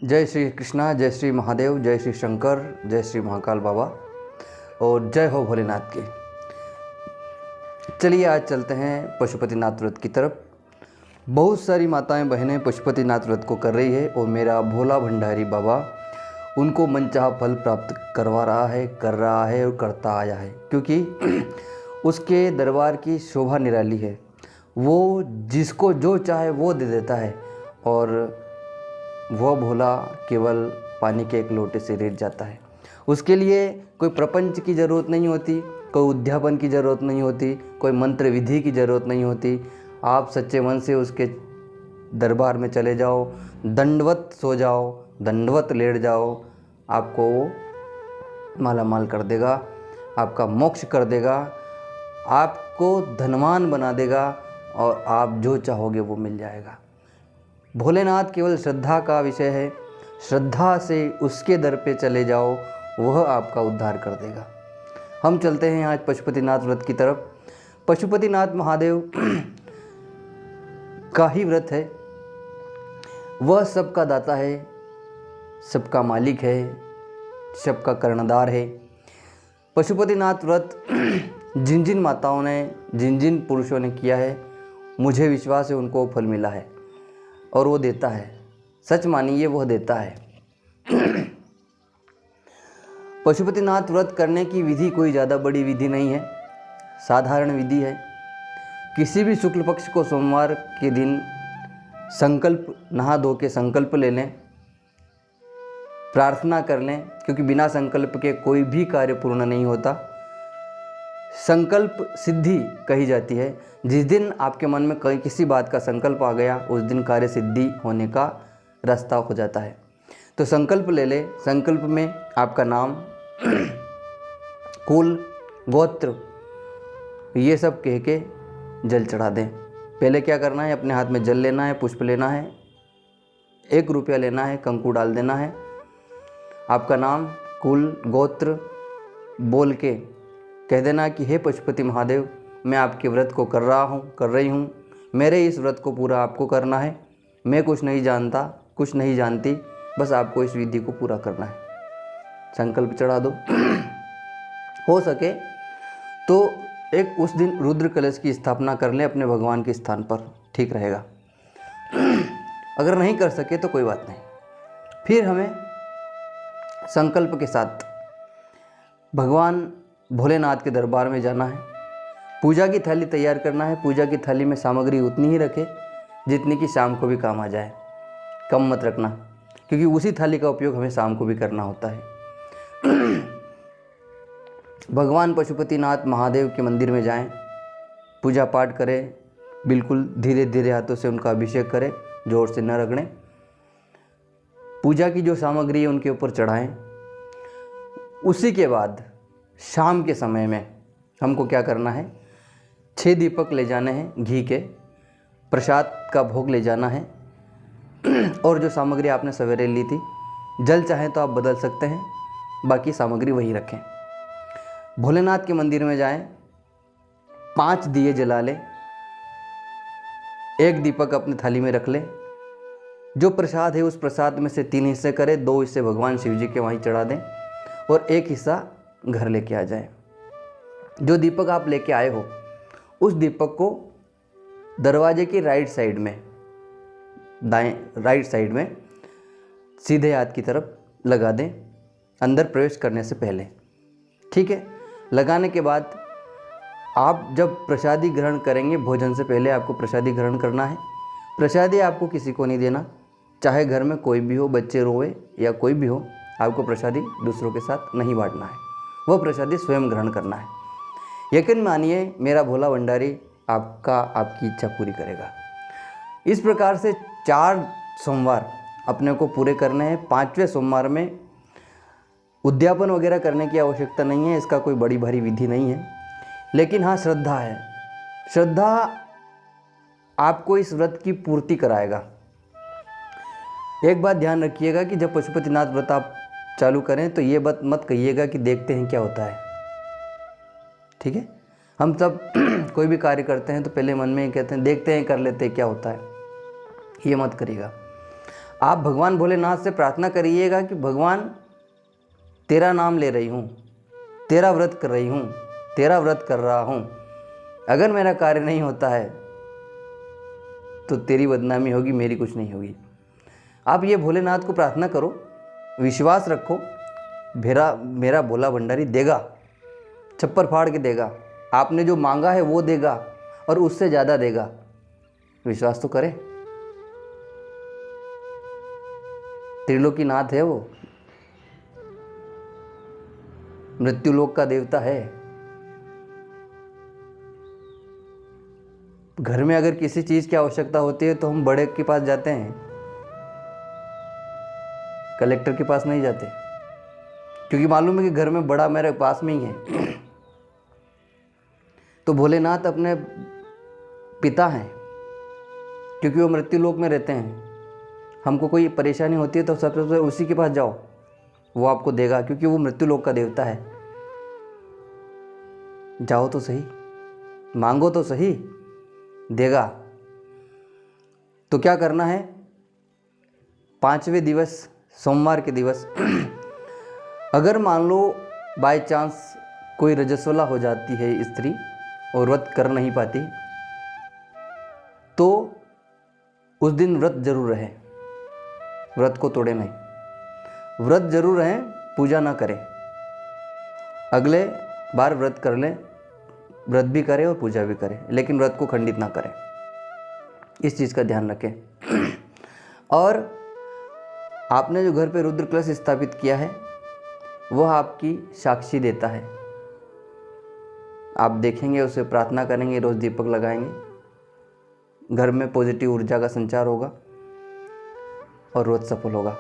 जय श्री कृष्णा, जय श्री महादेव, जय श्री शंकर, जय श्री महाकाल बाबा और जय हो भोलेनाथ की। चलिए आज चलते हैं पशुपतिनाथ व्रत की तरफ। बहुत सारी माताएं बहनें पशुपतिनाथ व्रत को कर रही है और मेरा भोला भंडारी बाबा उनको मनचाहा फल प्राप्त करवा रहा है, कर रहा है और करता आया है, क्योंकि उसके दरबार की शोभा निराली है। वो जिसको जो चाहे वो दे देता है और वह भोला केवल पानी के एक लोटे से रिझ जाता है। उसके लिए कोई प्रपंच की ज़रूरत नहीं होती, कोई उद्यापन की ज़रूरत नहीं होती, कोई मंत्र विधि की ज़रूरत नहीं होती। आप सच्चे मन से उसके दरबार में चले जाओ, दंडवत सो जाओ, दंडवत लेट जाओ, आपको वो माला माल कर देगा, आपका मोक्ष कर देगा, आपको धनवान बना देगा और आप जो चाहोगे वो मिल जाएगा। भोलेनाथ केवल श्रद्धा का विषय है। श्रद्धा से उसके दर पे चले जाओ, वह आपका उद्धार कर देगा। हम चलते हैं आज पशुपतिनाथ व्रत की तरफ। पशुपतिनाथ महादेव का ही व्रत है। वह सबका दाता है, सबका मालिक है, सबका कर्णधार है। पशुपतिनाथ व्रत जिन जिन माताओं ने, जिन जिन पुरुषों ने किया है, मुझे विश्वास है उनको फल मिला है और वो देता है। सच मानिए वह देता है। पशुपतिनाथ व्रत करने की विधि कोई ज़्यादा बड़ी विधि नहीं है, साधारण विधि है। किसी भी शुक्ल पक्ष को सोमवार के दिन संकल्प, नहा धो के संकल्प ले लें, प्रार्थना कर लें, क्योंकि बिना संकल्प के कोई भी कार्य पूर्ण नहीं होता। संकल्प सिद्धि कही जाती है। जिस दिन आपके मन में कहीं किसी बात का संकल्प आ गया, उस दिन कार्य सिद्धि होने का रास्ता हो जाता है। तो संकल्प ले ले। संकल्प में आपका नाम, कुल, गोत्र, ये सब कह के जल चढ़ा दें। पहले क्या करना है, अपने हाथ में जल लेना है, पुष्प लेना है, 1 रुपया लेना है, कंकु डाल देना है। आपका नाम, कुल, गोत्र बोल के कह देना कि हे पशुपति महादेव, मैं आपके व्रत को कर रहा हूँ, कर रही हूँ। मेरे इस व्रत को पूरा आपको करना है। मैं कुछ नहीं जानता, कुछ नहीं जानती, बस आपको इस विधि को पूरा करना है। संकल्प चढ़ा दो। हो सके तो एक उस दिन रुद्र कलश की स्थापना कर लें अपने भगवान के स्थान पर, ठीक रहेगा। अगर नहीं कर सके तो कोई बात नहीं। फिर हमें संकल्प के साथ भगवान भोलेनाथ के दरबार में जाना है। पूजा की थाली तैयार करना है। पूजा की थाली में सामग्री उतनी ही रखें जितनी कि शाम को भी काम आ जाए, कम मत रखना, क्योंकि उसी थाली का उपयोग हमें शाम को भी करना होता है। भगवान पशुपतिनाथ महादेव के मंदिर में जाएं, पूजा पाठ करें, बिल्कुल धीरे धीरे हाथों से उनका अभिषेक करें, जोर से न रगड़ें। पूजा की जो सामग्री है उनके ऊपर चढ़ाएं। उसी के बाद शाम के समय में हमको क्या करना है, 6 दीपक ले जाने हैं घी के, प्रसाद का भोग ले जाना है और जो सामग्री आपने सवेरे ली थी, जल चाहे तो आप बदल सकते हैं, बाकी सामग्री वही रखें। भोलेनाथ के मंदिर में जाएं, 5 दिए जला लें, 1 दीपक अपनी थाली में रख लें। जो प्रसाद है उस प्रसाद में से 3 हिस्से करें, 2 हिस्से भगवान शिव जी के वहीं चढ़ा दें और 1 हिस्सा घर लेके आ जाए। जो दीपक आप लेके आए हो उस दीपक को दरवाजे की राइट साइड में, राइट साइड में सीधे हाथ की तरफ लगा दें, अंदर प्रवेश करने से पहले। ठीक है। लगाने के बाद आप जब प्रसादी ग्रहण करेंगे, भोजन से पहले आपको प्रसादी ग्रहण करना है। प्रसादी आपको किसी को नहीं देना, चाहे घर में कोई भी हो, बच्चे रोए या कोई भी हो, आपको प्रसादी दूसरों के साथ नहीं बांटना है। वह प्रसादी स्वयं ग्रहण करना है। यकीन मानिए मेरा भोला भंडारी आपकी इच्छा पूरी करेगा। इस प्रकार से 4 सोमवार अपने को पूरे करने हैं। 5वें सोमवार में उद्यापन वगैरह करने की आवश्यकता नहीं है, इसका कोई बड़ी भारी विधि नहीं है, लेकिन हाँ श्रद्धा है। श्रद्धा आपको इस व्रत की पूर्ति कराएगा। एक बात ध्यान रखिएगा कि जब पशुपतिनाथ व्रत आप चालू करें तो ये बात मत कहिएगा कि देखते हैं क्या होता है। ठीक है। हम सब कोई भी कार्य करते हैं तो पहले मन में ही कहते हैं देखते हैं, कर लेते हैं क्या होता है। ये मत करिएगा। आप भगवान भोलेनाथ से प्रार्थना करिएगा कि भगवान तेरा नाम ले रही हूँ, तेरा व्रत कर रही हूँ, तेरा व्रत कर रहा हूँ, अगर मेरा कार्य नहीं होता है तो तेरी बदनामी होगी, मेरी कुछ नहीं होगी। आप ये भोलेनाथ को प्रार्थना करो, विश्वास रखो, मेरा भोला भंडारी देगा, छप्पर फाड़ के देगा। आपने जो मांगा है वो देगा और उससे ज़्यादा देगा। विश्वास तो करें। त्रिलोकीनाथ है वो, मृत्युलोक का देवता है। घर में अगर किसी चीज़ की आवश्यकता होती है तो हम बड़े के पास जाते हैं, कलेक्टर के पास नहीं जाते, क्योंकि मालूम है कि घर में बड़ा मेरे पास में ही है। तो भोलेनाथ अपने पिता हैं, क्योंकि वो मृत्युलोक में रहते हैं। हमको कोई परेशानी होती है तो सबसे पहले उसी के पास जाओ, वो आपको देगा, क्योंकि वो मृत्युलोक का देवता है। जाओ तो सही, मांगो तो सही, देगा। तो क्या करना है, 5वें दिवस सोमवार के दिवस अगर मान लो बाय चांस कोई रजस्वला हो जाती है स्त्री और व्रत कर नहीं पाती, तो उस दिन व्रत जरूर रहे, व्रत को तोड़े नहीं, व्रत जरूर रहें, पूजा ना करें। अगले बार व्रत कर लें, व्रत भी करें और पूजा भी करें, लेकिन व्रत को खंडित ना करें। इस चीज़ का ध्यान रखें। और आपने जो घर पे रुद्र कलश स्थापित किया है वह आपकी साक्षी देता है। आप देखेंगे, उसे प्रार्थना करेंगे, रोज़ दीपक लगाएंगे, घर में पॉजिटिव ऊर्जा का संचार होगा और रोज सफल होगा।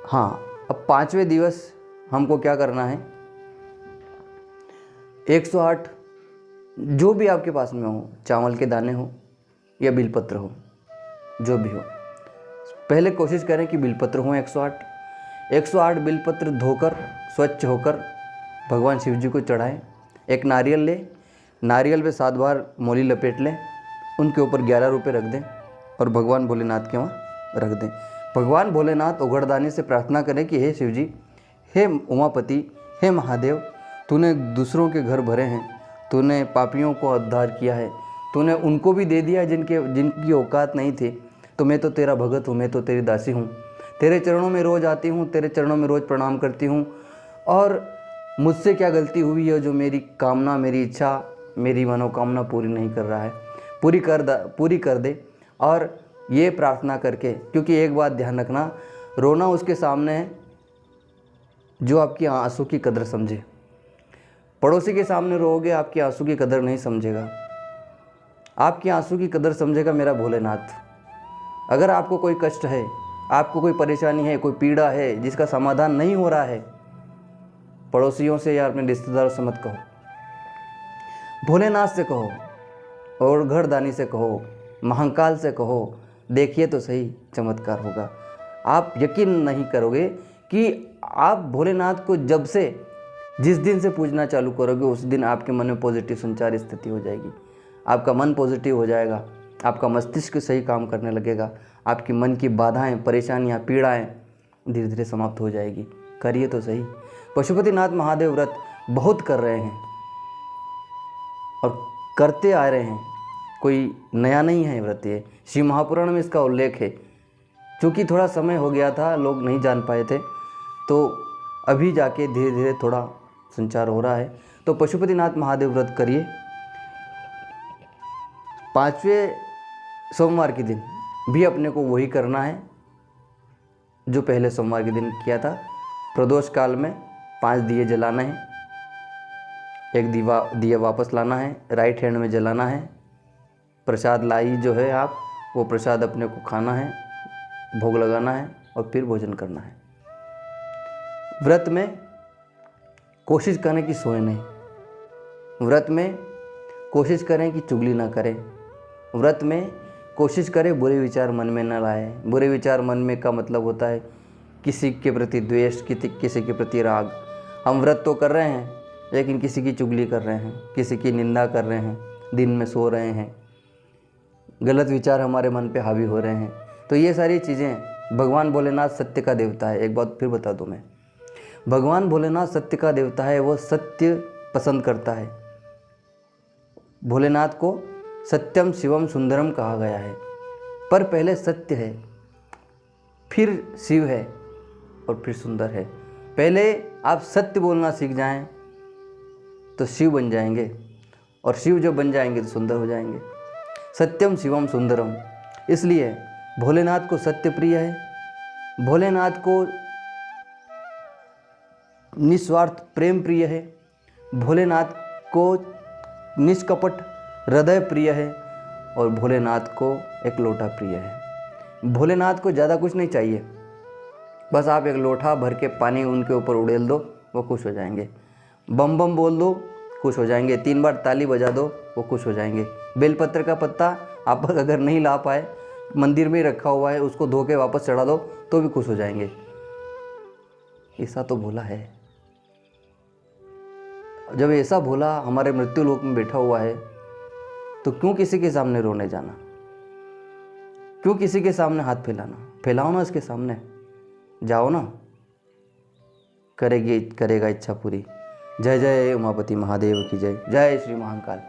हाँ, अब 5वें दिवस हमको क्या करना है, 108 जो भी आपके पास में हो, चावल के दाने हो या बिलपत्र हो, जो भी हो, पहले कोशिश करें कि बिलपत्र हो 108 बिलपत्र धोकर स्वच्छ होकर भगवान शिव जी को चढ़ाएं। एक नारियल ले, नारियल पे 7 बार मोली लपेट लें, उनके ऊपर 11 रुपये रख दें और भगवान भोलेनाथ के वहाँ रख दें। भगवान भोलेनाथ उघड़दानी से प्रार्थना करें कि हे शिव जी, हे उमापति, हे महादेव, तूने दूसरों के घर भरे हैं, तूने पापियों को उद्धार किया है, तूने उनको भी दे दिया जिनकी औकात नहीं थी। तो मैं तो तेरा भगत हूँ, मैं तो तेरी दासी हूँ, तेरे चरणों में रोज़ आती हूँ, तेरे चरणों में रोज़ प्रणाम करती हूँ, और मुझसे क्या गलती हुई है जो मेरी कामना, मेरी इच्छा, मेरी मनोकामना पूरी नहीं कर रहा है, पूरी कर दे। और ये प्रार्थना करके, क्योंकि एक बात ध्यान रखना, रोना उसके सामने है जो आपकी आंसू की कदर समझे। पड़ोसी के सामने रोओगे, आपकी आंसू की कदर नहीं समझेगा, आपकी आंसू की कदर समझेगा मेरा भोलेनाथ। अगर आपको कोई कष्ट है, आपको कोई परेशानी है, कोई पीड़ा है जिसका समाधान नहीं हो रहा है, पड़ोसियों से या अपने रिश्तेदारों से मत कहो, भोलेनाथ से कहो और घरदानी से कहो, महाकाल से कहो, देखिए तो सही चमत्कार होगा। आप यकीन नहीं करोगे कि आप भोलेनाथ को जिस दिन से पूजना चालू करोगे, उस दिन आपके मन में पॉजिटिव संचार स्थिति हो जाएगी, आपका मन पॉजिटिव हो जाएगा, आपका मस्तिष्क सही काम करने लगेगा, आपकी मन की बाधाएं, परेशानियां, पीड़ाएं धीरे धीरे समाप्त हो जाएगी। करिए तो सही। पशुपतिनाथ महादेव व्रत बहुत कर रहे हैं और करते आ रहे हैं, कोई नया नहीं है व्रत। ये शिव महापुराण में इसका उल्लेख है। क्योंकि थोड़ा समय हो गया था, लोग नहीं जान पाए थे, तो अभी जाके धीरे धीरे थोड़ा संचार हो रहा है। तो पशुपतिनाथ महादेव व्रत करिए। 5वें सोमवार के दिन भी अपने को वही करना है जो पहले सोमवार के दिन किया था। प्रदोष काल में 5 दिए जलाना है, एक दिया वापस लाना है, राइट हैंड में जलाना है। प्रसाद लाई जो है आप, वो प्रसाद अपने को खाना है, भोग लगाना है और फिर भोजन करना है। व्रत में कोशिश करें कि सोए नहीं, व्रत में कोशिश करें कि चुगली ना करें, व्रत में कोशिश करें बुरे विचार मन में न लाए। बुरे विचार मन में का मतलब होता है किसी के प्रति द्वेष, किसी के प्रति राग। हम व्रत तो कर रहे हैं लेकिन किसी की चुगली कर रहे हैं, किसी की निंदा कर रहे हैं, दिन में सो रहे हैं, गलत विचार हमारे मन पे हावी हो रहे हैं। तो ये सारी चीज़ें, भगवान भोलेनाथ सत्य का देवता है। एक बात फिर बता दूँ मैं, भगवान भोलेनाथ सत्य का देवता है, वो सत्य पसंद करता है। भोलेनाथ को सत्यम शिवम सुंदरम कहा गया है, पर पहले सत्य है, फिर शिव है और फिर सुंदर है। पहले आप सत्य बोलना सीख जाएं तो शिव बन जाएंगे, और शिव जब बन जाएंगे तो सुंदर हो जाएंगे। सत्यम शिवम सुंदरम, इसलिए भोलेनाथ को सत्य प्रिय है, भोलेनाथ को निस्वार्थ प्रेम प्रिय है, भोलेनाथ को निष्कपट हृदय प्रिय है, और भोलेनाथ को एक लोटा प्रिय है। भोलेनाथ को ज़्यादा कुछ नहीं चाहिए, बस आप एक लोटा भर के पानी उनके ऊपर उड़ेल दो, वो खुश हो जाएंगे। बम बम बोल दो, खुश हो जाएंगे। 3 बार ताली बजा दो, वो खुश हो जाएंगे। बेलपत्र का पत्ता आप अगर नहीं ला पाए, मंदिर में ही रखा हुआ है, उसको धो के वापस चढ़ा दो तो भी खुश हो जाएंगे। ऐसा तो भोला है। जब ऐसा भोला हमारे मृत्यु लोक में बैठा हुआ है, तो क्यों किसी के सामने रोने जाना, क्यों किसी के सामने हाथ फैलाना? फैलाओ ना इसके सामने, जाओ ना, करेगा इच्छा पूरी। जय जय उमापति महादेव की जय, जय श्री महाकाल।